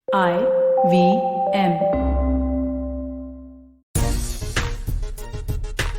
IVM।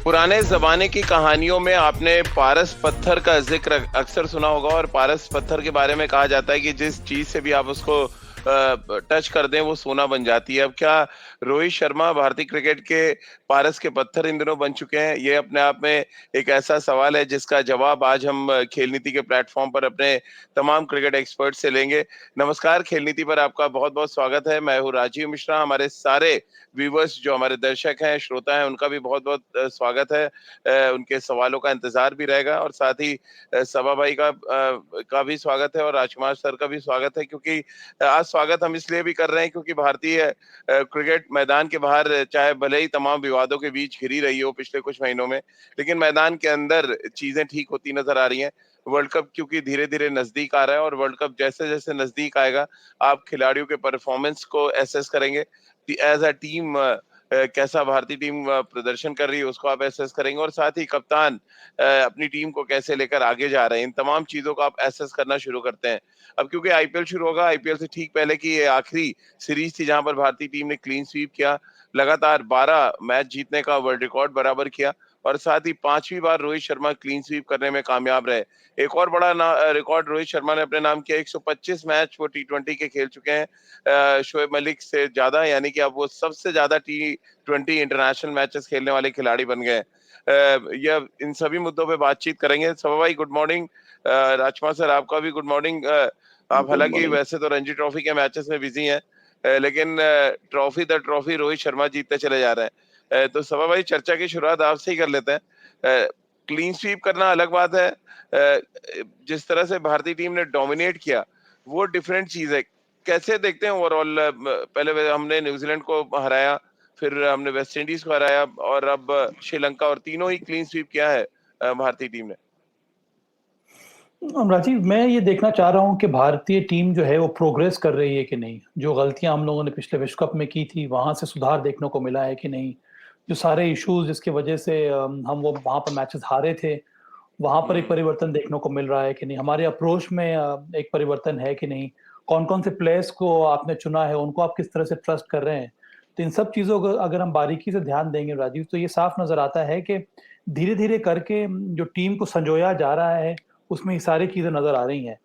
पुराने जमाने की कहानियों में आपने पारस पत्थर का जिक्र अक्सर सुना होगा और पारस पत्थर के बारे में कहा जाता है कि जिस चीज से भी आप उसको टच कर दें वो सोना बन जाती है। अब क्या रोहित शर्मा भारतीय क्रिकेट के पारस के पत्थर इन दिनों बन चुके हैं? ये अपने आप में एक ऐसा सवाल है जिसका जवाब आज हम खेल नीति के प्लेटफॉर्म पर अपने तमाम क्रिकेट एक्सपर्ट से लेंगे। नमस्कार, खेल नीति पर आपका बहुत बहुत स्वागत है। मैं हूँ राजीव मिश्रा। हमारे सारे व्यूवर्स जो हमारे दर्शक हैं, श्रोता हैं, उनका भी बहुत बहुत स्वागत है। उनके सवालों का इंतजार भी रहेगा और साथ ही सभा भाई का भी स्वागत है और राजकुमार सर का भी स्वागत है, क्योंकि आज स्वागत हम इसलिए भी कर रहे हैं क्योंकि भारतीय क्रिकेट मैदान के बाहर चाहे भले ही तमाम विवादों के बीच घिरी रही हो पिछले कुछ महीनों में, लेकिन मैदान के अंदर चीजें ठीक होती नजर आ रही हैं। वर्ल्ड कप क्योंकि धीरे धीरे नजदीक आ रहा है और वर्ल्ड कप जैसे जैसे नजदीक आएगा आप खिलाड़ियों के परफॉर्मेंस को एसेस करेंगे। एज अ टीम कैसा भारतीय टीम प्रदर्शन कर रही है उसको आप एसेस करेंगे और साथ ही कप्तान अपनी टीम को कैसे लेकर आगे जा रहे हैं, इन तमाम चीजों को आप एसेस करना शुरू करते हैं। अब क्योंकि आईपीएल शुरू होगा, आईपीएल से ठीक पहले की ये आखिरी सीरीज थी जहां पर भारतीय टीम ने क्लीन स्वीप किया, लगातार 12 मैच जीतने का वर्ल्ड रिकॉर्ड बराबर किया और साथ ही 5वीं बार रोहित शर्मा क्लीन स्वीप करने में कामयाब रहे। एक और बड़ा रिकॉर्ड रोहित शर्मा ने अपने नाम किया, 125 मैच वो टी20 के खेल चुके हैं शोएब मलिक से ज्यादा, यानी कि अब वो सबसे ज्यादा टी20 इंटरनेशनल मैचेस खेलने वाले खिलाड़ी बन गए। यह इन सभी मुद्दों पे बातचीत करेंगे। सभा भाई गुड मॉर्निंग। राजकुमार सर आपका भी गुड मॉर्निंग। आप गुड हालांकि मॉर्निंग। वैसे तो रणजी ट्रॉफी के मैचेस में बिजी हैं, लेकिन trophy the trophy Rohit Sharma जीतते चले जा रहे हैं। तो सभा भाई चर्चा की शुरुआत आपसे ही कर लेते हैं। क्लीन स्वीप करना अलग बात है, जिस तरह से भारतीय टीम ने डोमिनेट किया वो डिफरेंट चीज है। कैसे देखते हैं ओवरऑल? पहले हमने न्यूजीलैंड को हराया, फिर हमने वेस्ट इंडीज को हराया और अब श्रीलंका, और तीनों ही क्लीन स्वीप किया है भारतीय टीम ने। राजीव, मैं ये देखना चाह रहा हूँ कि भारतीय टीम जो है वो प्रोग्रेस कर रही है कि नहीं। जो गलतियां हम लोगों ने पिछले विश्व कप में की थी वहां से सुधार देखने को मिला है कि नहीं। जो सारे इश्यूज जिसकी वजह से हम वो वहां पर मैचेस हारे थे, वहां पर एक परिवर्तन देखने को मिल रहा है कि नहीं। हमारे अप्रोच में एक परिवर्तन है कि नहीं। कौन कौन से प्लेयर्स को आपने चुना है, उनको आप किस तरह से ट्रस्ट कर रहे हैं। तो इन सब चीजों को अगर हम बारीकी से ध्यान देंगे राजीव, तो ये साफ नजर आता है कि धीरे धीरे करके जो टीम को संजोया जा रहा है उसमें ये सारी चीजें नजर आ रही हैं।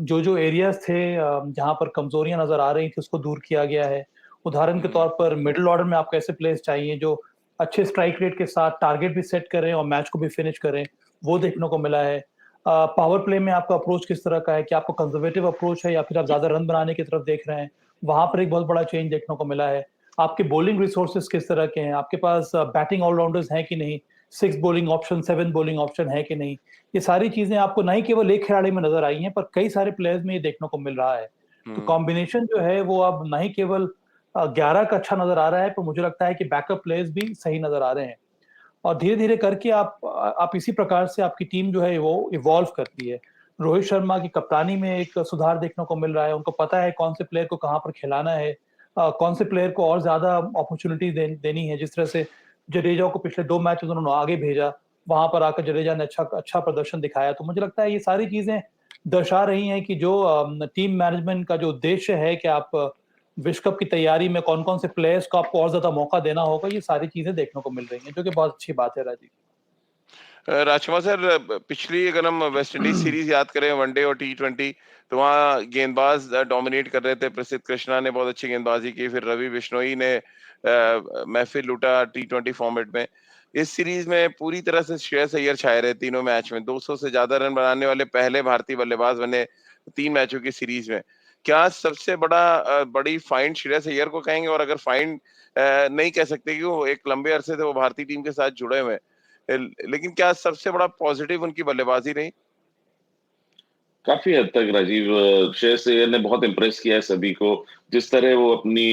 जो जो एरियाज थे जहां पर कमजोरियां नजर आ रही थी उसको दूर किया गया है। उदाहरण के तौर पर मिडिल ऑर्डर में आपको ऐसे प्लेयर्स चाहिए जो अच्छे स्ट्राइक रेट के साथ टारगेट भी सेट करें और मैच को भी फिनिश करें, वो देखने को मिला है। पावर प्ले में आपका अप्रोच किस तरह का है, कि आपको कंजर्वेटिव अप्रोच है या फिर आप ज्यादा रन बनाने की तरफ देख रहे हैं, वहां पर एक बहुत बड़ा चेंज देखने को मिला है। आपके बॉलिंग रिसोर्सेज किस तरह के हैं, आपके पास बैटिंग ऑलराउंडर्स हैं कि नहीं, 6 बॉलिंग ऑप्शन 7 बॉलिंग ऑप्शन है कि नहीं। ये सारी चीजें आपको नहीं केवल एक खिलाड़ी में नजर आई हैं पर कई सारे प्लेयर्स में ये देखने को मिल रहा है। तो हम्म। कॉम्बिनेशन जो है वो अब नहीं केवल 11 का अच्छा नजर आ रहा है, पर मुझे लगता है कि बैकअप प्लेयर्स भी सही नजर आ रहे हैं। और धीरे धीरे करके आप इसी प्रकार से आपकी टीम जो है वो इवॉल्व करती है। रोहित शर्मा की कप्तानी में एक सुधार देखने को मिल रहा है। उनको पता है कौन से प्लेयर को कहाँ पर खिलाना है, कौन से प्लेयर को और ज्यादा अपॉर्चुनिटी देनी है। जिस तरह से जडेजा को पिछले 2 मैच उन्होंने आगे भेजा, वहां पर आकर जडेजा ने अच्छा अच्छा प्रदर्शन दिखाया। तो मुझे लगता है ये सारी चीजें दर्शा रही हैं कि जो टीम मैनेजमेंट का जो उद्देश्य है कि आप विश्व कप की तैयारी में कौन कौन से प्लेयर्स को आपको और ज्यादा मौका देना होगा, ये सारी चीजें देखने को मिल रही हैं, जो कि बहुत अच्छी बात है राजीव। राजकुमार सर, पिछली अगर हम वेस्ट इंडीज सीरीज याद करें, वनडे और टी20, तो वहाँ गेंदबाज डोमिनेट कर रहे थे। प्रसिद्ध कृष्णा ने बहुत अच्छी गेंदबाजी की, फिर रवि बिश्नोई ने महफिल लूटा टी20 फॉर्मेट में। इस सीरीज में पूरी तरह से श्रेयस अय्यर छाए रहे, तीनों मैच में 200 से ज्यादा रन बनाने वाले पहले भारतीय बल्लेबाज बने 3 मैचों की सीरीज में। क्या सबसे बड़ी फाइंड श्रेयस अय्यर को कहेंगे? और अगर फाइंड नहीं कह सकते कि वो एक लंबे अरसे से वो भारतीय टीम के साथ जुड़े हुए हैं, लेकिन क्या सबसे बड़ा पॉजिटिव उनकी बल्लेबाजी रही? काफी हद तक राजीव, श्रेयस अय्यर ने बहुत इम्प्रेस किया है सभी को। जिस तरह वो अपनी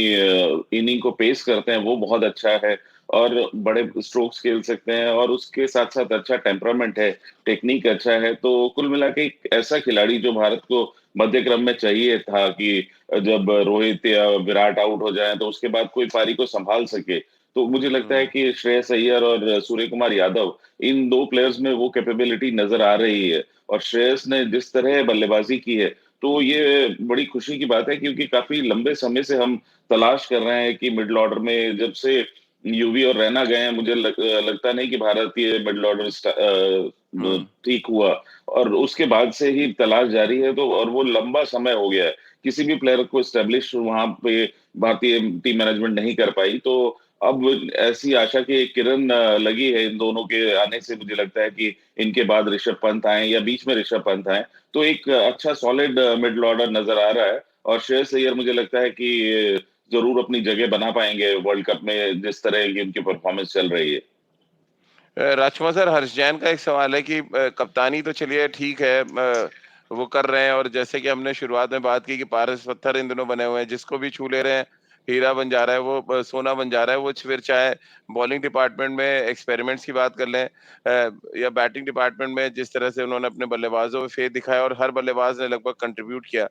इनिंग को पेस करते हैं वो बहुत अच्छा है और बड़े स्ट्रोक्स खेल सकते हैं और उसके साथ साथ अच्छा टेम्परामेंट है, टेक्निक अच्छा है। तो कुल मिला के एक ऐसा खिलाड़ी जो भारत को मध्य क्रम में चाहिए था कि जब रोहित या विराट आउट हो जाए तो उसके बाद कोई पारी को संभाल सके। तो मुझे लगता है हम्म। कि श्रेयस अय्यर और सूर्य कुमार यादव, इन 2 प्लेयर्स में वो कैपेबिलिटी नजर आ रही है। और श्रेयस ने जिस तरह बल्लेबाजी की है तो ये बड़ी खुशी की बात है क्योंकि काफ़ी लंबे समय से हम तलाश कर रहे हैं कि मिडल ऑर्डर में जब से युवी और रैना गए हैं, मुझे लगता नहीं कि भारतीय मिडल ऑर्डर हुँ। ठीक हुआ और उसके बाद से ही तलाश जारी है तो और वो लंबा समय हो गया है। किसी भी प्लेयर को एस्टेब्लिश वहाँ पे भारतीय टीम मैनेजमेंट नहीं कर पाई, तो अब ऐसी आशा की एक किरण लगी है इन दोनों के आने से मुझे लगता है कि इनके बाद ऋषभ पंत आएँ या बीच में ऋषभ पंत आएँ, तो एक अच्छा सॉलिड मिडल ऑर्डर नज़र आ रहा है और श्रेयस अय्यर मुझे लगता है कि ज़रूर अपनी जगह बना पाएँगे वर्ल्ड कप में जिस तरह की उनकी परफ़ॉर्मेंस चल रही है। राजकुमार सर, हर्ष जैन का एक सवाल है कि कप्तानी तो चलिए ठीक है, वो कर रहे हैं और जैसे कि हमने शुरुआत में बात की कि पारस पत्थर इन दिनों बने हुए हैं, जिसको भी छू ले रहे हैं, हीरा बन जा रहा है, वो सोना बन जा रहा है। वो फिर चाहे बॉलिंग डिपार्टमेंट में एक्सपेरिमेंट्स की बात कर लें, या बैटिंग डिपार्टमेंट में जिस तरह से उन्होंने अपने बल्लेबाजों में फेथ दिखाया और हर बल्लेबाज ने लगभग कंट्रीब्यूट किया।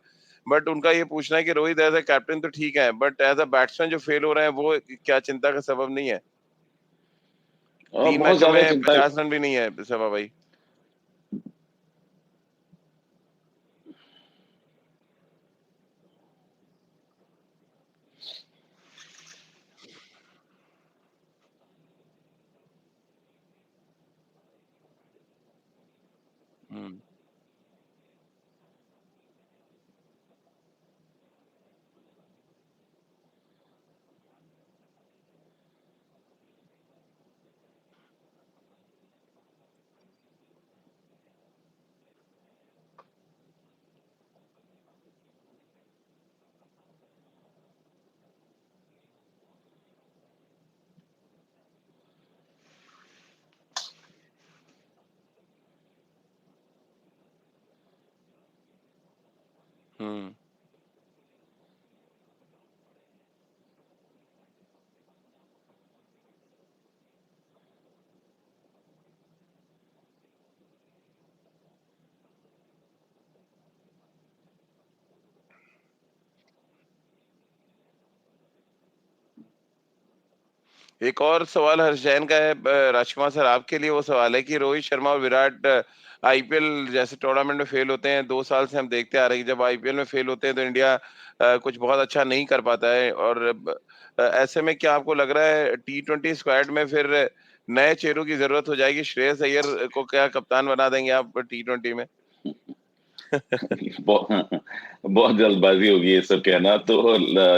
बट उनका ये पूछना है कि रोहित एज़ अ कैप्टन तो ठीक है, बट एज़ अ बैट्समैन जो फेल हो रहे हैं, वो क्या चिंता का सबब नहीं है? 3 बहुत मैचों ज़्यादा में चिंता 50 रन भी नहीं है सवा भाई। हुँ। हुँ। एक और सवाल हर्ष जैन का है, राजकुमार सर आपके लिए वो सवाल है कि रोहित शर्मा और विराट आईपीएल जैसे टूर्नामेंट में फेल होते हैं, 2 साल से हम देखते आ रहे हैं कि जब आईपीएल में फेल होते हैं तो इंडिया कुछ बहुत अच्छा नहीं कर पाता है और ऐसे में क्या आपको लग रहा है टी20 स्क्वाड में फिर नए चेहरों की ज़रूरत हो जाएगी? श्रेयस अय्यर को क्या कप्तान बना देंगे आप टी20 में? बहुत बहुत जल्दबाजी होगी ये सब कहना तो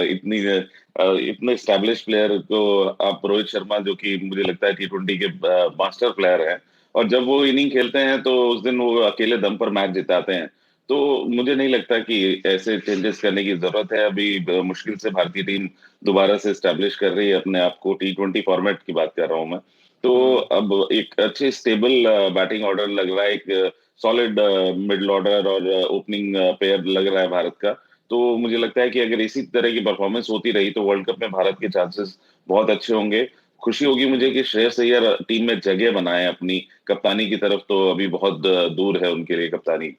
इतने एस्टैब्लिश प्लेयर को आप रोहित शर्मा जो कि मुझे लगता है टी20 के मास्टर प्लेयर हैं और जब वो इनिंग खेलते हैं तो उस दिन वो अकेले दम पर मैच जिताते हैं तो मुझे नहीं लगता कि ऐसे चेंजेस करने की जरूरत है अभी मुश्किल से भारतीय टीम दोबारा से एस्टैब्लिश कर रही है अपने आप को टी20 फॉर्मेट की बात कर रहा हूं मैं तो हुँ। अब एक अच्छे स्टेबल बैटिंग ऑर्डर लग रहा है एक सॉलिड मिडल ऑर्डर और ओपनिंग पेयर लग रहा है भारत का तो मुझे लगता है कि अगर इसी तरह की परफॉर्मेंस होती रही तो वर्ल्ड कप में भारत के चांसेस बहुत अच्छे होंगे खुशी होगी मुझे कि श्रेयस अय्यर टीम में जगह बनाए अपनी कप्तानी की तरफ तो अभी बहुत दूर है उनके लिए कप्तानी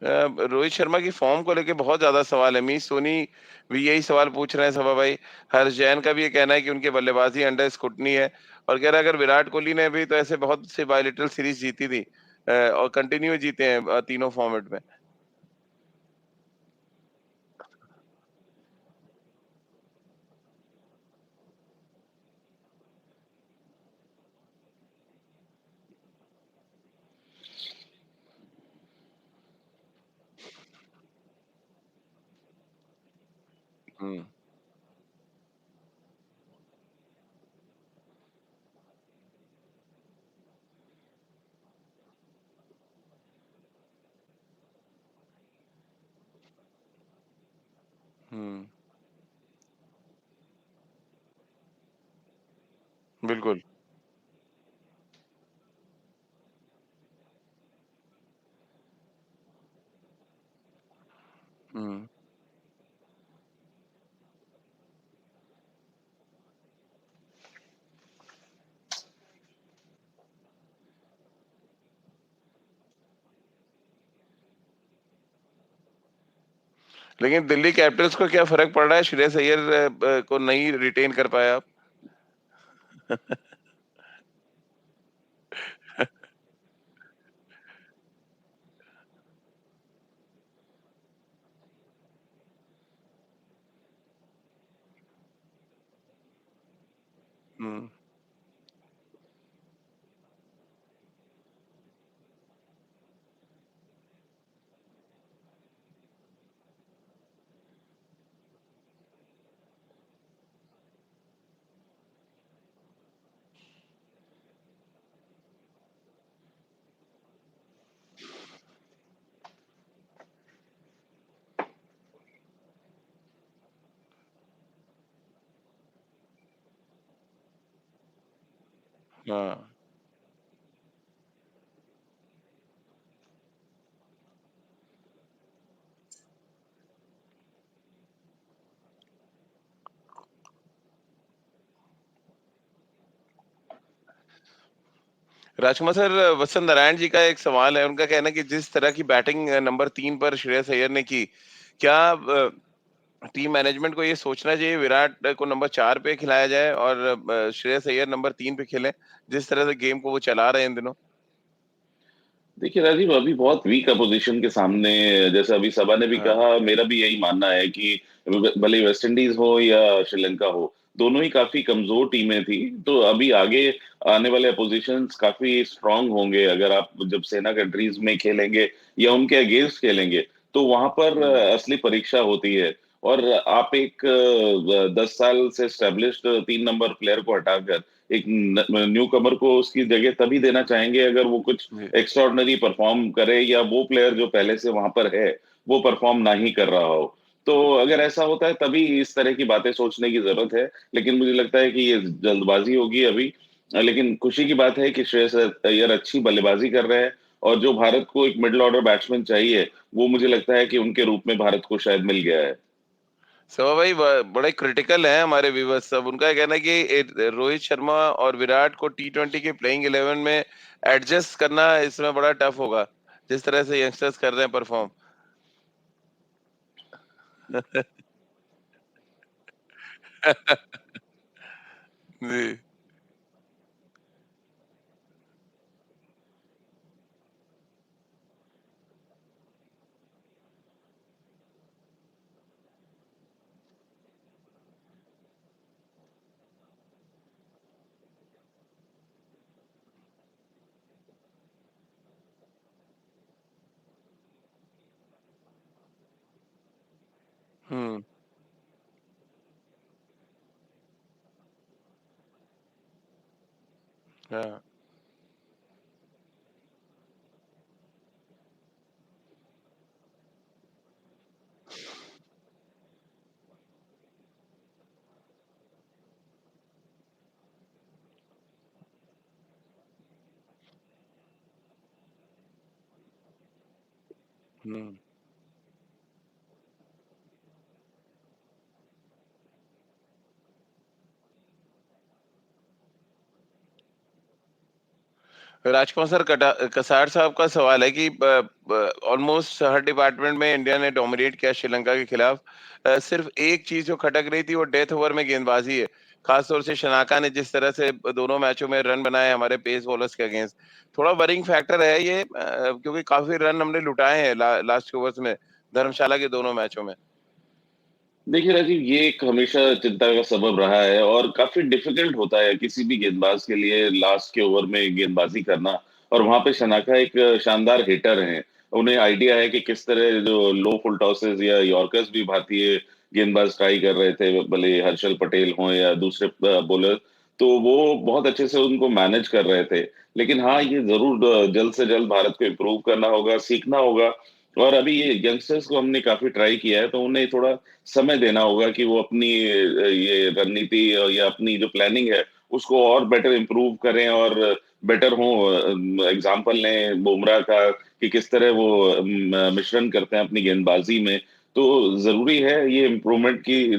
रोहित शर्मा की फॉर्म को लेके बहुत ज़्यादा सवाल है। मीत सोनी भी यही सवाल पूछ रहे हैं सभा भाई। हर्ष जैन का भी ये कहना है कि उनकी बल्लेबाजी अंडर स्क्रूटनी है और कह रहा है अगर विराट कोहली ने भी तो ऐसे बहुत सी बायलैटरल सीरीज जीती थी, और कंटिन्यू जीते हैं तीनों फॉर्मेट में। हुँ। हुँ। बिल्कुल। हुँ। लेकिन दिल्ली कैपिटल्स को क्या फ़र्क पड़ रहा है श्रेयस अय्यर को नहीं रिटेन कर पाए आप? हुँ। हाँ। राजकुमार सर, वत्सल नारायण जी का एक सवाल है। उनका कहना है कि जिस तरह की बैटिंग नंबर 3 पर श्रेयस अय्यर ने की, क्या टीम मैनेजमेंट को ये सोचना चाहिए विराट को नंबर 4 पे खिलाया जाए और श्रेयस अय्यर नंबर 3 पे खेलें, जिस तरह से गेम को वो चला रहे हैं इन दिनों? देखिए राजीव, अभी बहुत वीक अपोजिशन के सामने, जैसे अभी सभा ने भी हाँ। कहा, मेरा भी यही मानना है कि भले वेस्ट इंडीज हो या श्रीलंका हो, दोनों ही काफी कमजोर टीमें थी। तो अभी आगे आने वाले अपोजिशंस काफी स्ट्रांग होंगे। अगर आप जब सेना कंट्रीज में खेलेंगे या उनके अगेंस्ट खेलेंगे, तो वहां पर हुँ। असली परीक्षा होती है। और आप एक 10 साल से स्टेब्लिश्ड 3 नंबर प्लेयर को हटाकर एक न्यू कमर को उसकी जगह तभी देना चाहेंगे अगर वो कुछ जी। एक्स्ट्राऑर्डिनरी परफॉर्म करे, या वो प्लेयर जो पहले से वहां पर है वो परफॉर्म ना ही कर रहा हो। तो अगर ऐसा होता है तभी इस तरह की बातें सोचने की जरूरत है। लेकिन मुझे लगता है कि ये जल्दबाजी होगी अभी। लेकिन खुशी की बात है कि श्रेयस अय्यर अच्छी बल्लेबाजी कर रहे हैं, और जो भारत को एक मिडिल ऑर्डर बैट्समैन चाहिए, वो मुझे लगता है कि उनके रूप में भारत को शायद मिल गया है। सवा भाई बड़े क्रिटिकल हैं हमारे व्यूअर्स सब। उनका कहना है कि रोहित शर्मा और विराट को टी20 के प्लेइंग 11 में एडजस्ट करना इसमें बड़ा टफ होगा, जिस तरह से यंगस्टर्स कर रहे हैं परफॉर्म। जी। हुँ। हाँ। हुँ। राजकुमार सर, कसार साहब का सवाल है कि ऑलमोस्ट हर डिपार्टमेंट में इंडिया ने डोमिनेट किया श्रीलंका के खिलाफ। सिर्फ एक चीज जो खटक रही थी वो डेथ ओवर में गेंदबाजी है। खासतौर से शनाका ने जिस तरह से दोनों मैचों में रन बनाए हमारे पेस बॉलर्स के अगेंस्ट, थोड़ा वरिंग फैक्टर है ये, क्योंकि काफी रन हमने लुटाए हैं लास्ट ओवर्स में धर्मशाला के दोनों मैचों में। देखिए राजीव, ये एक हमेशा चिंता का सबब रहा है, और काफी डिफिकल्ट होता है किसी भी गेंदबाज के लिए लास्ट के ओवर में गेंदबाजी करना। और वहां पे शनाका एक शानदार हिटर हैं। उन्हें आइडिया है कि किस तरह जो लो फुल टॉसेस या यॉर्कर्स भी भारतीय गेंदबाज ट्राई कर रहे थे, भले हर्षल पटेल हों या दूसरे बॉलर, तो वो बहुत अच्छे से उनको मैनेज कर रहे थे। लेकिन हाँ, ये जरूर जल्द से जल्द भारत को इम्प्रूव करना होगा, सीखना होगा। और अभी ये यंगस्टर्स को हमने काफी ट्राई किया है, तो उन्हें थोड़ा समय देना होगा कि वो अपनी ये रणनीति या अपनी जो प्लानिंग है उसको और बेटर इम्प्रूव करें, और बेटर हो। एग्जाम्पल लें बुमराह का कि किस तरह वो मिश्रण करते हैं अपनी गेंदबाजी में। तो जरूरी है ये इम्प्रूवमेंट की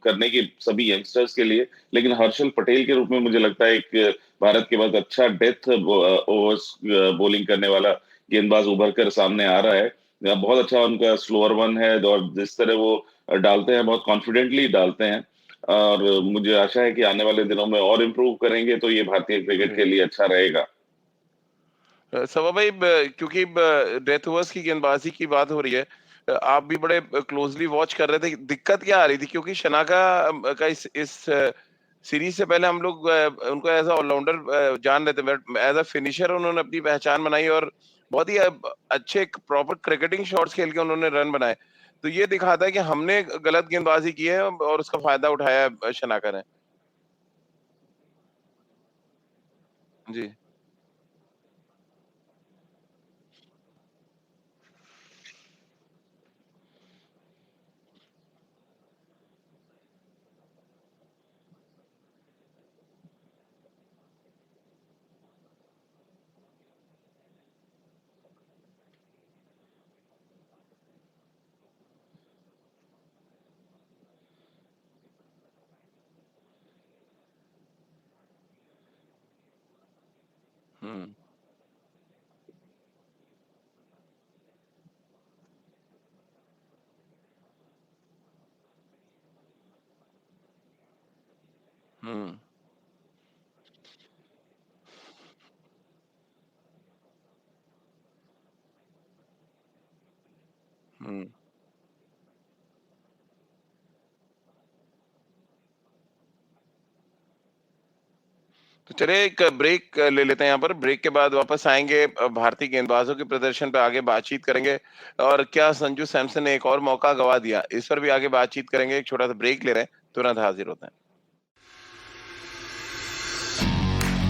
करने की सभी यंगस्टर्स के लिए। लेकिन हर्षल पटेल के रूप में मुझे लगता है एक भारत के पास अच्छा डेथ ओवर्स बॉलिंग करने वाला गेंदबाज उभर कर सामने आ रहा है। बहुत अच्छा उनका स्लोअर वन है, और जिस तरह वो डालते हैं बहुत कॉन्फिडेंटली डालते हैं। और मुझे आशा है कि आने वाले दिनों में और इम्प्रूव करेंगे तो ये भारतीय क्रिकेट के लिए अच्छा रहेगा। सवा भाई, क्योंकि डेथ ओवर्स की गेंदबाजी की बात हो रही है, आप भी बड़े क्लोजली वॉच कर रहे थे। दिक्कत क्या आ रही थी? क्योंकि शनाका का इस सीरीज से पहले हम लोग उनको एज अ ऑलराउंडर जान रहे थे, बट एज अ फिनिशर उन्होंने अपनी पहचान बनाई और बहुत ही अच्छे प्रॉपर क्रिकेटिंग शॉट्स खेल के उन्होंने रन बनाए। तो ये दिखाता है कि हमने गलत गेंदबाजी की है और उसका फायदा उठाया शनाका ने। जी। हम्म। हम्म। हम्म। तो चलिए एक ब्रेक ले लेते हैं यहाँ पर। ब्रेक के बाद वापस आएंगे, भारतीय गेंदबाजों के प्रदर्शन पे आगे बातचीत करेंगे और क्या संजू सैमसन ने एक और मौका गवा दिया, इस पर भी आगे बातचीत करेंगे। एक छोटा सा ब्रेक ले रहे हैं, तुरंत हाजिर होते हैं।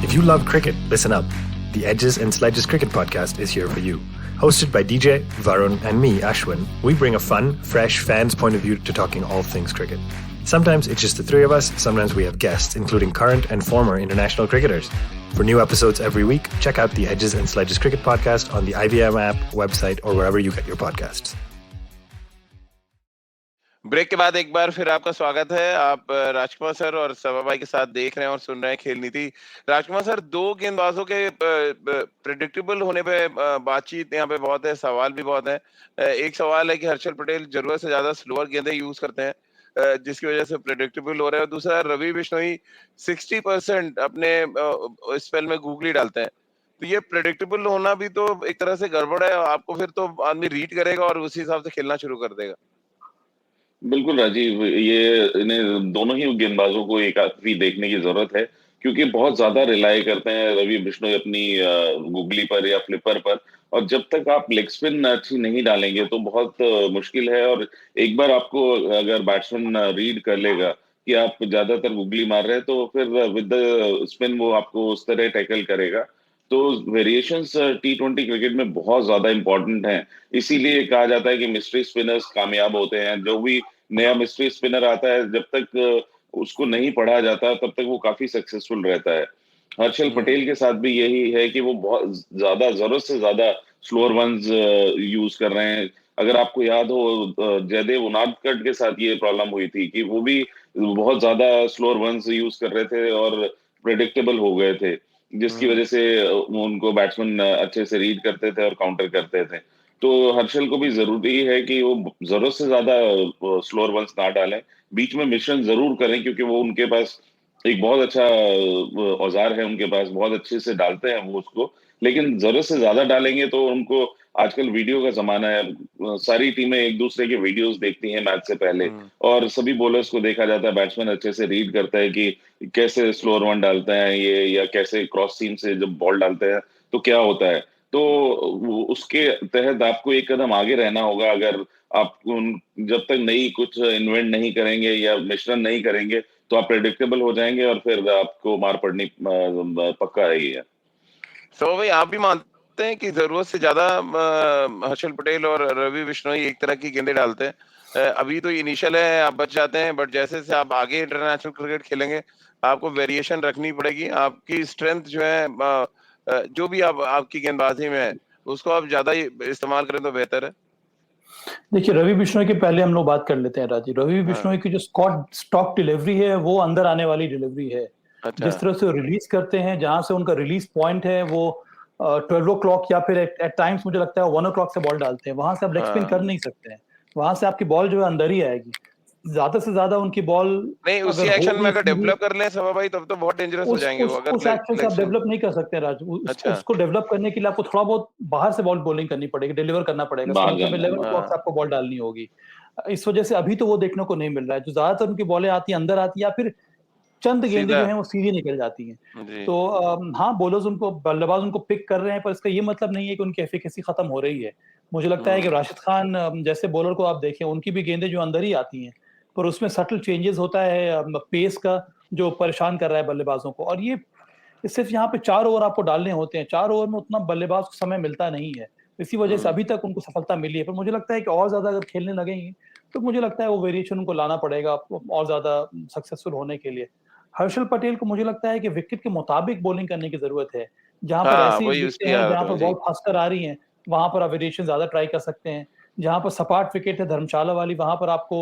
If you love cricket, listen up. The Edges and Sledges Cricket Podcast is here for you. Hosted by DJ, Varun, and me, Ashwin, we bring a fun, fresh fan's point of view to talking all things cricket. Sometimes it's just the three of us, sometimes we have guests, including current and former international cricketers. For new episodes every week, check out the Edges and Sledges Cricket Podcast on the IVM app, website, or wherever you get your podcasts. Break के बाद एक बार फिर आपका स्वागत है। आप राजकुमार sir और सभा भाई के साथ देख रहे हैं और सुन रहे हैं खेल नीति। राजकुमार सर, दो गेंदबाजों के प्रेडिक्टेबल होने पे बातचीत यहाँ पे बहुत है, सवाल भी बहुत है। एक सवाल है कि हर्षल पटेल जरूरत से ज्यादा स्लोअर गेंदें यूज करते हैं, जिसकी वजह से प्रेडिक्टेबल हो रहा है। और दूसरा, रवि बिश्नोई 60% अपने स्पेल में गूगली डालते हैं। तो ये प्रेडिक्टेबल होना भी तो एक तरह से गड़बड़ है, आपको फिर तो आदमी रीड करेगा और उसी हिसाब से खेलना शुरू कर देगा। बिल्कुल राजीव, ये इन्हें दोनों ही गेंदबाजों को एक आखिरी देखने की जरूरत है, क्योंकि बहुत ज्यादा रिलाई करते हैं रवि बिश्नोई अपनी गुगली पर या फ्लिपर पर। और जब तक आप लेग स्पिन अच्छी नहीं डालेंगे तो बहुत मुश्किल है। और एक बार आपको अगर बैट्समैन रीड कर लेगा कि आप ज्यादातर गुगली मार रहे हैं, तो फिर विद द स्पिन वो आपको उस तरह टैकल करेगा। तो वेरिएशंस T20 क्रिकेट में बहुत ज्यादा इंपॉर्टेंट हैं। इसीलिए कहा जाता है कि मिस्ट्री स्पिनर्स कामयाब होते हैं। जो भी नया मिस्ट्री स्पिनर आता है, जब तक उसको नहीं पढ़ा जाता तब तक वो काफी सक्सेसफुल रहता है। हर्षल पटेल के साथ भी यही है कि वो बहुत ज्यादा, जरूरत से ज्यादा स्लोअर वंस यूज कर रहे हैं। अगर आपको याद हो, जयदेव उनादकट के साथ ये प्रॉब्लम हुई थी कि वो भी बहुत ज्यादा स्लोअर वंस यूज कर रहे थे और प्रेडिक्टेबल हो गए थे, जिसकी वजह से उनको बैट्समैन अच्छे से रीड करते थे और काउंटर करते थे। तो हर्षल को भी जरूरी है कि वो जरूरत से ज्यादा स्लोअर वंस ना डालें, बीच में मिश्रण जरूर करें, क्योंकि वो उनके पास एक बहुत अच्छा औजार है, उनके पास बहुत अच्छे से डालते हैं वो उसको। लेकिन जरूरत से ज्यादा डालेंगे तो उनको, आजकल वीडियो का जमाना है, सारी टीमें एक दूसरे के वीडियोस देखती हैं मैच से पहले, और सभी बॉलर्स को देखा जाता है, बैट्समैन अच्छे से रीड करता है कि कैसे स्लोअर वन डालते हैं ये, या कैसे क्रॉस सीम से जब बॉल डालते हैं तो क्या होता है। तो उसके तहत आपको एक कदम आगे रहना होगा। अगर आप जब तक नई कुछ इन्वेंट नहीं करेंगे या मिश्रण नहीं करेंगे तो आप प्रेडिक्टेबल हो जाएंगे और फिर आपको मार पड़नी पक्का रही है। तो भाई, आप भी मानते हैं कि जरूरत से ज्यादा हर्षल पटेल और रवि बिश्नोई एक तरह की गेंदें डालते हैं? अभी तो इनिशियल है, आप बच जाते हैं, बट जैसे जैसे आप आगे इंटरनेशनल क्रिकेट खेलेंगे आपको वेरिएशन रखनी पड़ेगी। आपकी स्ट्रेंथ जो है, जो भी आप आपकी गेंदबाजी में है, उसको आप ज्यादा ही इस्तेमाल करें तो बेहतर है। देखिए, रवि बिश्नोई की पहले हम लोग बात कर लेते हैं राजीव। रवि हाँ। बिश्नोई की जो स्टॉक डिलीवरी है वो अंदर आने वाली डिलीवरी है। अच्छा। जिस तरह से रिलीज करते हैं, जहां से उनका रिलीज पॉइंट है, वो 12 o'clock या फिर एट टाइम्स मुझे लगता है 1 o'clock से बॉल डालते हैं। वहां से आप लेग स्पिन कर नहीं सकते हैं। वहां से आपकी बॉल जो है अंदर ही आएगी। ज्यादा से ज्यादा उनकी बॉल नहीं, उसी अगर हो एक्शन में भी अगर सीधी, डेवलप कर लें सभा भाई, तब तो बहुत डेंजरस हो जाएंगे वो। अगर उस एक्शन से आप डेवलप नहीं कर सकते राजू। अच्छा। उसको डेवलप करने के लिए आपको थोड़ा बहुत बाहर से बॉल बॉलिंग करनी पड़ेगी, डिलीवर करना पड़ेगा। बाहर मतलब जाना 11 o'clock से आपको बॉल डालनी होगी। इस वजह से अभी तो वो देखने को नहीं मिल रहा है। जो ज्यादातर उनकी बॉलें आती है अंदर आती है, या फिर चंद गेंदें सीधा जो हैं वो सीधी निकल जाती हैं। जी तो हाँ, बल्लेबाज उनको पिक कर रहे हैं, पर इसका ये मतलब नहीं है कि उनकी एफिकेसी खत्म हो रही है। मुझे लगता है कि हम्म, राशिद खान जैसे बॉलर को आप देखें, उनकी भी गेंदें जो अंदर ही आती हैं, पर उसमें सटल चेंजेस होता है पेस का, जो परेशान कर रहा है बल्लेबाजों को। और ये सिर्फ यहाँ पे 4 ओवर आपको डालने होते हैं, 4 ओवर में उतना बल्लेबाज को समय मिलता नहीं है। इसी वजह से हम्म, अभी तक उनको सफलता मिली है, पर मुझे लगता है कि और ज़्यादा अगर खेलने लगेंगे, तो मुझे लगता है वो वेरिएशन उनको लाना पड़ेगा और ज़्यादा सक्सेसफुल होने के लिए। हर्षल पटेल को मुझे लगता है कि विकेट के मुताबिक बॉलिंग करने की ज़रूरत है। जहाँ पर हाँ ऐसी वही विकेटें उसकी हैं, हालत जहाँ है पर जी। बॉल फँसकर आ रही हैं, वहाँ पर आप वेरिएशन ज़्यादा ट्राई कर सकते हैं। जहाँ पर सपाट विकेट है धर्मशाला वाली, वहाँ पर आपको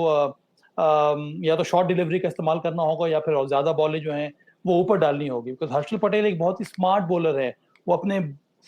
या तो शॉर्ट डिलीवरी का इस्तेमाल करना होगा, या फिर और ज़्यादा बॉलें जो हैं वो ऊपर डालनी होगी। बिकॉज़ हर्षल पटेल एक बहुत ही स्मार्ट बॉलर है। वो अपने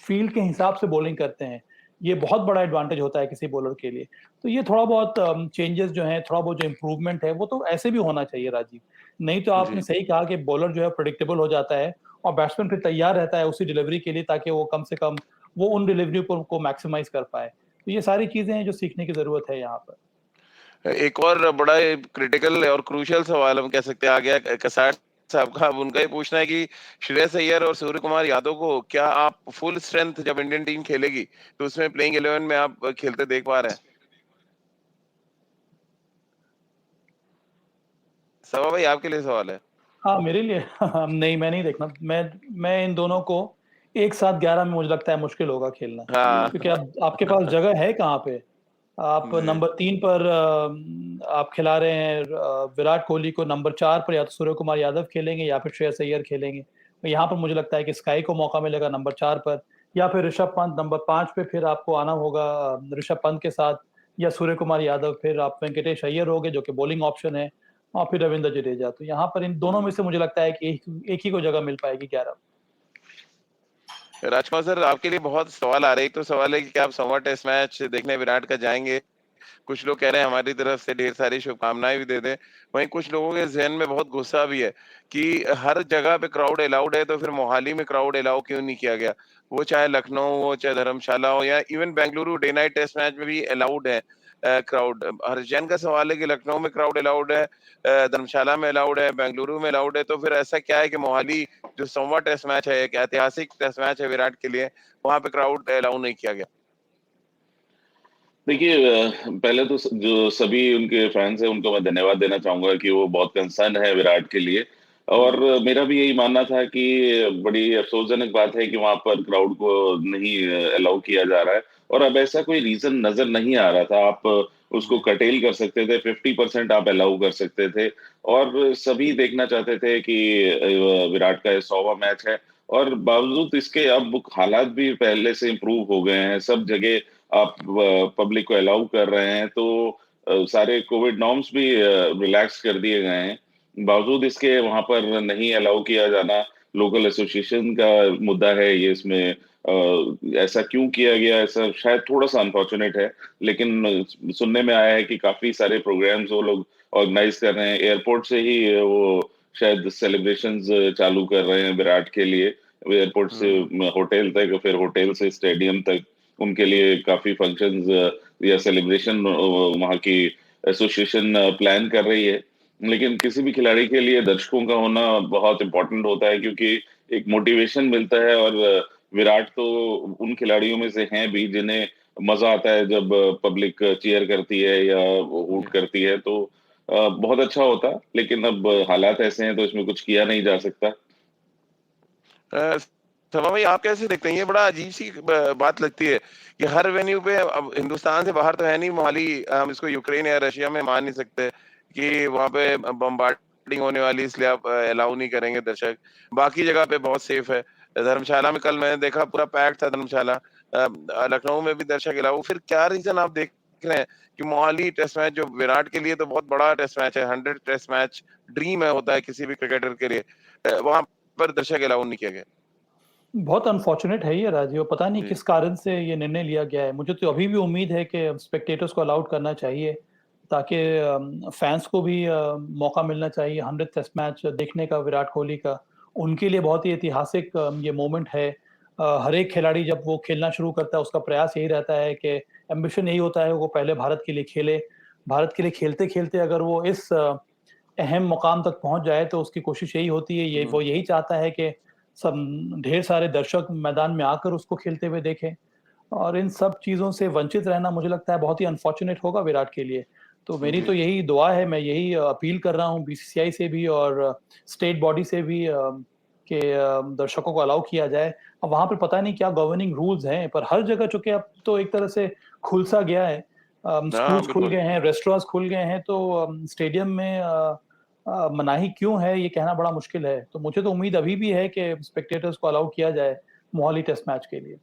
फील्ड के हिसाब से बॉलिंग करते हैं। ये बहुत बड़ा एडवांटेज होता है किसी बॉलर के लिए। तो ये थोड़ा बहुत चेंजेस जो हैं, थोड़ा बहुत जो इम्प्रूवमेंट है, वो तो ऐसे भी होना चाहिए राजीव। नहीं तो आपने जी सही कहा कि बॉलर जो है प्रेडिक्टेबल हो जाता है, और बैट्समैन फिर तैयार रहता है उसी डिलीवरी के लिए, ताकि वो कम से कम वो उन डिलीवरी को मैक्सिमाइज़ कर पाए। तो ये सारी चीज़ें हैं जो सीखने की ज़रूरत है यहाँ पर। एक और बड़ा क्रिटिकल और क्रूशियल सवाल हम कह सकते हैं आ गया कसार साहब का। अब उनका ये पूछना है कि श्रेयस अय्यर और सूर्य कुमार यादव को क्या आप फुल स्ट्रेंथ जब इंडियन टीम खेलेगी तो उसमें प्लेइंग 11 में आप खेलते देख पा रहे हैं? सवा भाई आपके लिए सवाल है। हाँ, मेरे लिए नहीं, मैं नहीं देखना। मैं इन दोनों को एक साथ 11 में मुझे लगता है मुश्किल होगा खेलना। हाँ क्योंकि अब आपके पास जगह है कहाँ पे? आप जी नंबर 3 पर आप खिला रहे हैं विराट कोहली को, नंबर 4 पर या तो सूर्य कुमार यादव खेलेंगे या फिर श्रेयस अय्यर खेलेंगे। तो यहाँ पर मुझे लगता है कि स्काई को मौका मिलेगा नंबर 4 पर, या फिर ऋषभ पंत नंबर 5 पे फिर आपको आना होगा ऋषभ पंत के साथ, या सूर्य कुमार यादव, फिर आप वेंकटेश अय्यर होंगे जो कि बॉलिंग ऑप्शन है, और फिर रविंद्र जडेजा। तो यहाँ पर इन दोनों में से मुझे लगता है कि एक ही को जगह मिल पाएगी 11। राजकुमार सर आपके लिए बहुत सवाल आ रहे हैं। एक तो सवाल है कि क्या आप समर टेस्ट मैच देखने विराट का जाएंगे? कुछ लोग कह रहे हैं हमारी तरफ से ढेर सारी शुभकामनाएं भी दे दें। वहीं कुछ लोगों के ज़हन में बहुत गुस्सा भी है कि हर जगह पे क्राउड अलाउड है तो फिर मोहाली में क्राउड अलाउ क्यों नहीं किया गया? वो चाहे लखनऊ हो, चाहे धर्मशाला हो, या even Bengaluru day night test match में भी अलाउड है क्राउड। हर्षजैन का सवाल है कि लखनऊ में क्राउड अलाउड है, धर्मशाला में अलाउड है, बेंगलुरु में अलाउड है, तो फिर ऐसा क्या है कि मोहाली जो संवा टेस्ट मैच है, एक ऐतिहासिक टेस्ट मैच है विराट के लिए, वहाँ पे क्राउड अलाउ नहीं किया गया? देखिए, पहले तो जो सभी उनके फैंस हैं उनको मैं धन्यवाद देना चाहूंगा कि वो बहुत कंसर्न है विराट के लिए। और हुँ, मेरा भी यही मानना था कि बड़ी अफसोसजनक बात है कि वहां पर क्राउड को नहीं अलाउ किया जा रहा है। और अब ऐसा कोई रीजन नजर नहीं आ रहा था। आप उसको जी, कटेल कर सकते थे, 50% आप अलाउ कर सकते थे। और सभी देखना चाहते थे कि विराट का ये 100वां मैच है। और बावजूद इसके अब हालात भी पहले से इम्प्रूव हो गए हैं सब जगह। आप पब्लिक को अलाउ कर रहे हैं, तो सारे कोविड नॉर्म्स भी रिलैक्स कर दिए गए हैं। बावजूद इसके वहां पर नहीं अलाउ किया जाना लोकल एसोसिएशन का मुद्दा है। ये इसमें ऐसा क्यों किया गया, ऐसा शायद थोड़ा सा अनफॉर्चुनेट है। लेकिन सुनने में आया है कि काफी सारे प्रोग्राम्स वो लोग ऑर्गेनाइज कर रहे हैं। एयरपोर्ट से ही वो शायद सेलिब्रेशंस चालू कर रहे हैं विराट के लिए। एयरपोर्ट से हुँ, होटल तक, फिर होटल से स्टेडियम तक उनके लिए काफी फंक्शंस या सेलिब्रेशन वहाँ की एसोसिएशन प्लान कर रही है। लेकिन किसी भी खिलाड़ी के लिए दर्शकों का होना बहुत इम्पोर्टेंट होता है, क्योंकि एक मोटिवेशन मिलता है। और विराट तो उन खिलाड़ियों में से हैं भी जिन्हें मजा आता है जब पब्लिक चीयर करती है या जी। वोट करती है। तो बहुत अच्छा होता, लेकिन अब हालात ऐसे हैं तो इसमें कुछ किया नहीं जा सकता। अ, समा भाई आप कैसे देखते हैं? ये बड़ा अजीब-सी बात लगती है कि हर वेन्यू पे अब हिंदुस्तान से बाहर तो है नहीं मोहाली, हम इसको यूक्रेन या रशिया में मान नहीं सकते कि वहाँ पे बम्बार्डिंग होने वाली, इसलिए आप अलाउ नहीं करेंगे दर्शक। बाकी जगह पे बहुत सेफ है। धर्मशाला में कल मैंने देखा पूरा पैक्ड था धर्मशाला। लखनऊ में भी दर्शक अलाउ। फिर क्या रीज़न आप देख रहे हैं कि मोहाली टेस्ट मैच जो विराट के लिए तो बहुत बड़ा टेस्ट मैच है, 100 टेस्ट मैच ड्रीम है होता है किसी भी क्रिकेटर के लिए। वहाँ पर दर्शक अलाउ नहीं किया गया। बहुत अनफॉर्चुनेट है ये राजीव, पता नहीं जी, किस कारण से ये निर्णय लिया गया है। मुझे तो अभी भी उम्मीद है कि स्पेक्टेटर्स को अलाउड करना चाहिए, ताकि फैंस को भी मौका मिलना चाहिए 100 टेस्ट मैच देखने का विराट कोहली का। उनके लिए बहुत ही ऐतिहासिक ये मोमेंट है। हर एक खिलाड़ी जब वो खेलना शुरू करता है, उसका प्रयास यही रहता है कि एम्बिशन यही होता है वो पहले भारत के लिए खेले। भारत के लिए खेलते-खेलते अगर वो इस अहम मुकाम तक पहुंच जाए तो उसकी कोशिश यही होती है, वो यही चाहता है कि सब ढेर सारे दर्शक मैदान में आकर उसको खेलते हुए देखें। और इन सब चीज़ों से वंचित रहना मुझे लगता है बहुत ही अनफॉर्चुनेट होगा विराट के लिए। तो मेरी तो यही दुआ है, मैं यही अपील कर रहा हूँ बीसीसीआई से भी और स्टेट बॉडी से भी कि दर्शकों को अलाउ किया जाए। अब वहाँ पे पता नहीं क्या गवर्निंग रूल्स हैं, पर हर जगह चूंकि अब तो एक तरह से खुल सा गया है, स्कूल्स खुल गए हैं, रेस्टोरेंट्स खुल गए हैं, तो स्टेडियम में मनाही क्यों है ये कहना बड़ा मुश्किल है। तो मुझे तो उम्मीद अभी भी है कि स्पेक्टेटर्स को अलाउ किया जाए मोहाली टेस्ट मैच के लिए।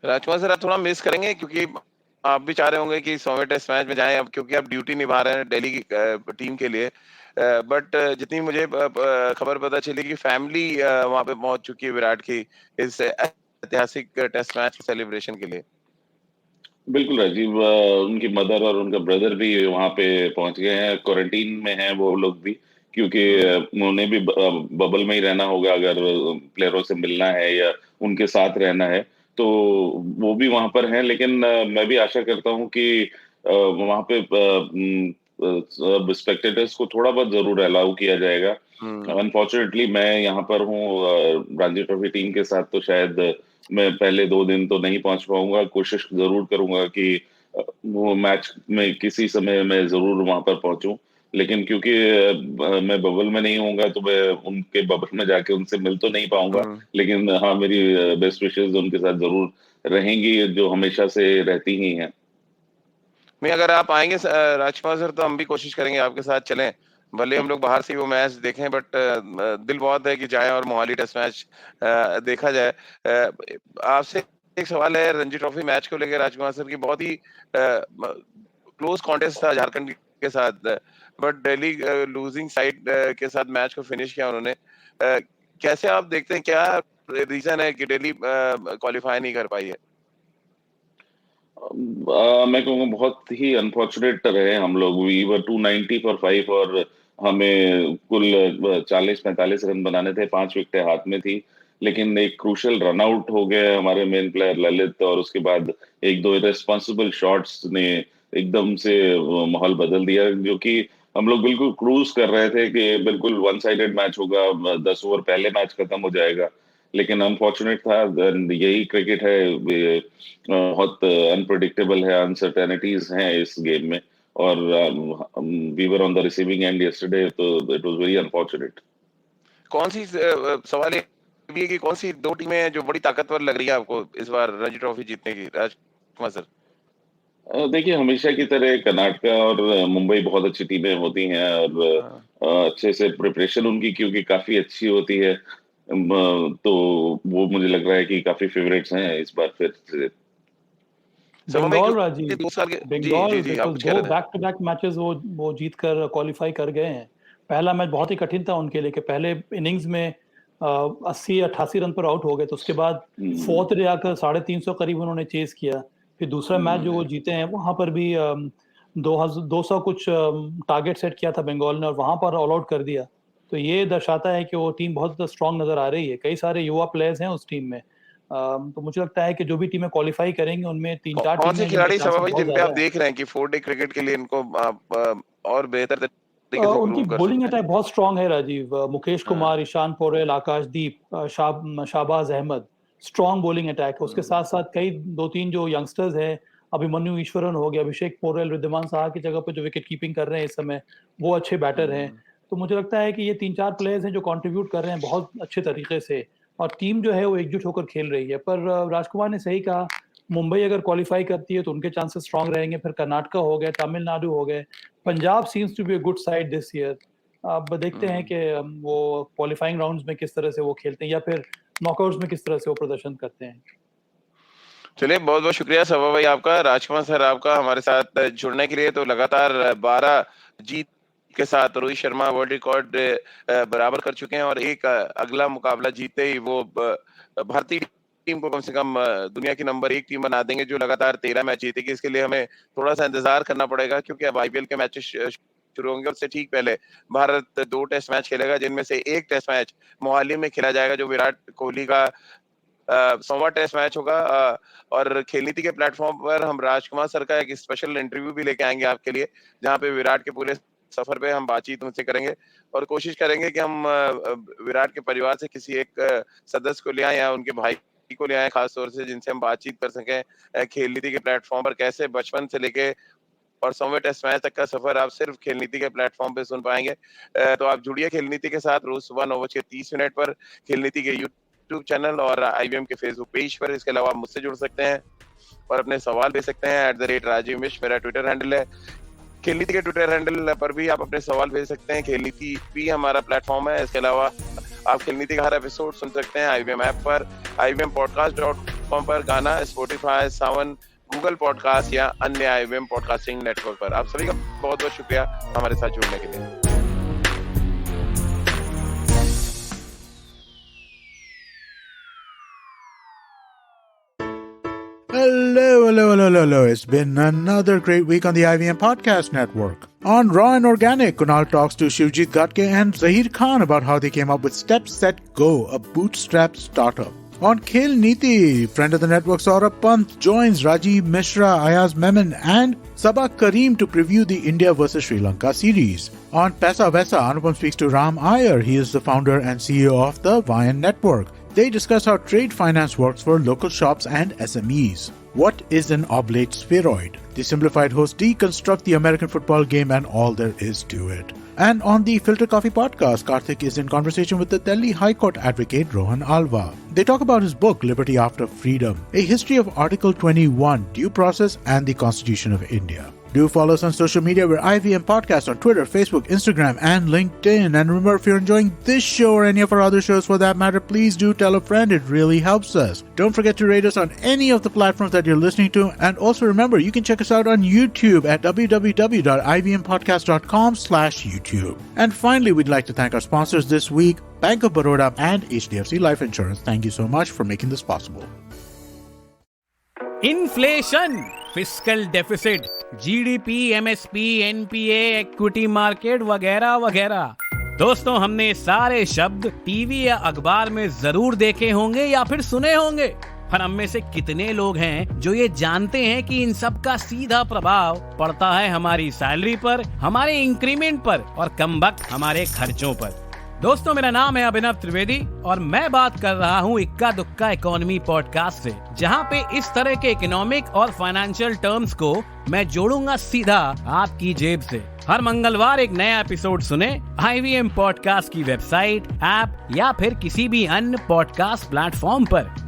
राजकुमार सर, आप थोड़ा मिस करेंगे क्योंकि आप भी चाह रहे होंगे कि 100वें टेस्ट मैच में जाएं, अब क्योंकि आप ड्यूटी निभा रहे हैं दिल्ली की टीम के लिए। बट जितनी मुझे खबर पता चली कि फैमिली वहां पे पहुंच चुकी है विराट की इस ऐतिहासिक टेस्ट मैच सेलिब्रेशन के लिए। बिल्कुल राजीव, उनकी मदर और उनका ब्रदर भी वहां पे पहुंच गए हैं, क्वारंटीन में हैं वो लोग भी, क्योंकि उन्हें भी बबल में ही रहना होगा अगर प्लेयरों से मिलना है या उनके साथ रहना है, तो वो भी वहां पर हैं। लेकिन मैं भी आशा करता हूं कि वहां पे स्पेक्टेटर्स को थोड़ा बहुत जरूर अलाउ किया जाएगा। अनफॉर्चुनेटली मैं यहाँ पर हूँ रणजी ट्रॉफी टीम के साथ, तो शायद मैं पहले 2 दिन तो नहीं पहुंच पाऊंगा। कोशिश जरूर करूंगा कि वो मैच में किसी समय मैं जरूर वहां पर पहुंचूं, लेकिन क्योंकि मैं बबल में नहीं होऊंगा तो मैं उनके बबल में जाके उनसे मिल तो नहीं पाऊंगा। लेकिन हाँ, मेरी बेस्ट विशेस उनके साथ जरूर रहेंगी, जो हमेशा से रहती ही हैं। मैं अगर आप आएंगे राजकुमार सर, तो हम भी कोशिश करेंगे आपके साथ चलें, भले हम लोग बाहर से वो मैच देखें, बट दिल बहुत है कि जाएं और मोहाली टेस्ट मैच देखा जाए। आपसे एक सवाल है रणजी ट्रॉफी मैच को लेकर राजकुमार सर की, बहुत ही क्लोज कॉन्टेस्ट था झारखंड के साथ, बट दिल्ली लूजिंग साइड के साथ मैच को फिनिश किया उन्होंने। कैसे आप देखते हैं, क्या रीजन है कि दिल्ली क्वालिफाई नहीं कर पाई है? मैं कहूँगा बहुत ही अनफॉर्चुनेट रहे हम लोग। वी वर 290 फॉर 5 और हमें कुल 40-45 रन बनाने थे, 5 विकेटें हाथ में थी, लेकिन एक क्रूशल रन आउट हो गए हमारे मेन प्लेयर ललित, और उसके बाद एक दो इरेस्पॉन्सिबल शॉट्स ने एकदम से माहौल बदल दिया, जो कि हम लोग बिल्कुल क्रूज कर रहे थे कि बिल्कुल वन साइडेड मैच होगा, 10 ओवर पहले मैच खत्म हो जाएगा। लेकिन अनफॉर्चुनेट था, यही क्रिकेट है, बहुत अनप्रेडिक्टेबल है, अनसर्टेनिटीज हैं इस गेम में, और we were on the receiving end yesterday, तो इट वाज वेरी अनफॉर्चुनेट। कौन सी सवाल ये भी है कि कौन सी दो टीमें हैं जो बड़ी ताकतवर लग रही है आपको इस बार रणजी ट्रॉफी जीतने की, राजकुमार सर? देखिए, हमेशा की तरह कर्नाटका और मुंबई बहुत अच्छी टीमें होती हैं, और हाँ। अच्छे से प्रिपरेशन उनकी क्योंकि काफी अच्छी होती है, तो वो मुझे लग रहा है कि काफी फेवरेट्स हैं इस बार फिर से। समय बंगाल क्योंकि राजीव, 2 साल के बंगाल जी आप देखो कुछ कह दो रहे थे। बैक टू बैक मैचेस वो जीत कर क्वालिफाई कर गए हैं। पहला मैच बहुत ही कठिन था उनके लिए कि पहले इनिंग्स में 80-88 रन पर आउट हो गए, तो उसके बाद हम्म, फोर्थ डे आकर 350 करीब उन्होंने चेस किया। फिर दूसरा मैच जो वो जीते हैं वहां पर भी 200 कुछ टारगेट सेट किया था बंगाल ने और वहां पर ऑल आउट कर दिया। तो ये दर्शाता है कि वो टीम बहुत स्ट्रांग नजर आ रही है, कई सारे युवा प्लेयर्स हैं उस टीम में। तो मुझे लगता है कि जो भी टीमें क्वालिफाई करेंगी उनमें 3-4 कौन टीमें से हैं जिनके खिलाड़ी सभा चांसेस भाई बहुत जिन पे आप ज्यादा हैं। देख रहे हैं कि 4 डे क्रिकेट के लिए इनको आप और बेहतर तरीके से उनकी ग्रूम कर बॉलिंग सकते हैं? अटैक बहुत स्ट्रांग है राजीव। मुकेश हाँ। Kumar, Ishan Porel, Akashdeep, Shahbaz Ahmed, strong bowling attack है। उसके साथ साथ कई 2-3 जो यंगस्टर्स हैं, अभिमन्यु ईश्वरन हो गया, अभिषेक पोरेल, रिद्धिमान साहा की जगह पर जो विकेट कीपिंग कर रहे हैं इस समय, वो अच्छे बैटर हैं। तो मुझे लगता है कि ये 3-4 प्लेयर्स हैं जो कंट्रीब्यूट कर रहे हैं बहुत अच्छे तरीके से, और टीम जो है वो एकजुट होकर खेल रही है। पर राजकुमार ने सही कहा, मुंबई अगर क्वालिफाई करती है तो उनके चांसेस स्ट्रांग रहेंगे। फिर कर्नाटका हो गए, तमिलनाडु हो गए, Punjab seems to be a good side this year. अब देखते हैं कि वो क्वालिफाइंग राउंड्स में किस तरह से वो खेलते हैं या फिर नॉकआउट्स में किस तरह से वो प्रदर्शन करते हैं। चलिए, बहुत बहुत शुक्रिया सभा भाई आपका, राजकुमार सर आपका हमारे साथ जुड़ने के लिए। तो लगातार 12 जीत के साथ रोहित शर्मा वर्ल्ड रिकॉर्ड बराबर कर चुके हैं, और एक अगला मुकाबला जीतते ही वो भारतीय टीम को कम से कम दुनिया की नंबर 1 टीम बना देंगे, जो लगातार 13 मैच जीतेगी। इसके लिए हमें थोड़ा सा इंतजार करना पड़ेगा, क्योंकि अब आईपीएल के मैचेस शुरू होंगे। उससे ठीक पहले भारत 2 टेस्ट मैच खेलेगा, जिनमें से एक टेस्ट मैच मोहाली में खेला जाएगा, जो विराट कोहली का 100वां टेस्ट मैच होगा। और खेल नीति के प्लेटफॉर्म पर हम राजकुमार सर का एक स्पेशल इंटरव्यू भी लेके आएंगे आपके लिए, जहां पे विराट के पूरे सफर पे हम बातचीत उनसे करेंगे और कोशिश करेंगे कि हम विराट के परिवार से किसी एक सदस्य को ले आए या उनके भाई को ले आए, खास तौर से जिनसे हम बातचीत कर सकें खेल नीति के प्लेटफॉर्म पर कैसे बचपन से लेके और 100वें टेस्ट मैच तक का सफर आप सिर्फ खेल नीति के प्लेटफॉर्म पे सुन पाएंगे। तो आप जुड़िए खेल नीति के साथ रोज सुबह 9:30 पर खेल नीति के यूट्यूब चैनल और IVM के फेसबुक पेज पर। इसके अलावा आप मुझसे जुड़ सकते हैं और अपने सवाल भेज सकते हैं। @राजीव मिश्र मेरा ट्विटर हैंडल है। खेल नीति के ट्विटर हैंडल पर भी आप अपने सवाल भेज सकते हैं। खेल नीति भी हमारा प्लेटफॉर्म है। इसके अलावा आप खेल नीति का हर एपिसोड सुन सकते हैं IVM ऐप पर, IVMpodcast.com पर, गाना, Spotify, सावन, गूगल पॉडकास्ट या अन्य IVM पॉडकास्टिंग नेटवर्क पर। आप सभी का बहुत बहुत शुक्रिया हमारे साथ जुड़ने के लिए। Hello. It's been another great week on the IVM Podcast Network. On Raw and Organic, Kunal talks to Shivjit Gatke and Zahir Khan about how they came up with Step Set Go, a bootstrap startup. On Khel Niti, friend of the network Saurabh Pant joins Rajiv Mishra, Ayaz Memon and Sabah Karim to preview the India vs Sri Lanka series. On Paisa Vaisa, Anupam speaks to Ram Iyer. He is the founder and CEO of the Viant Network. They discuss how trade finance works for local shops and SMEs. What is an oblate spheroid? The simplified hosts deconstruct the American football game and all there is to it. And on the Filter Coffee podcast, Karthik is in conversation with the Delhi High Court advocate Rohan Alva. They talk about his book, Liberty After Freedom, a history of Article 21, due process and the Constitution of India. Do follow us on social media. We're IVM Podcast on Twitter, Facebook, Instagram, and LinkedIn. And remember, if you're enjoying this show or any of our other shows for that matter, please do tell a friend. It really helps us. Don't forget to rate us on any of the platforms that you're listening to. And also remember, you can check us out on YouTube at www.ivmpodcast.com/YouTube. And finally, we'd like to thank our sponsors this week, Bank of Baroda and HDFC Life Insurance. Thank you so much for making this possible. Inflation, fiscal deficit, GDP, MSP, NPA, equity market वगैरह वगैरह। दोस्तों, हमने सारे शब्द TV या अखबार में जरूर देखे होंगे या फिर सुने होंगे, पर हम में से कितने लोग हैं जो ये जानते हैं कि इन सब का सीधा प्रभाव पड़ता है हमारी सैलरी पर, हमारे इंक्रीमेंट पर और कमबख्त हमारे खर्चों पर। दोस्तों, मेरा नाम है अभिनव त्रिवेदी और मैं बात कर रहा हूँ इक्का दुक्का इकोनॉमी पॉडकास्ट से, जहाँ पे इस तरह के इकोनॉमिक और फाइनेंशियल टर्म्स को मैं जोड़ूंगा सीधा आपकी जेब से। हर मंगलवार एक नया एपिसोड सुने IVM पॉडकास्ट की वेबसाइट, ऐप या फिर किसी भी अन्य पॉडकास्ट प्लेटफॉर्म पर।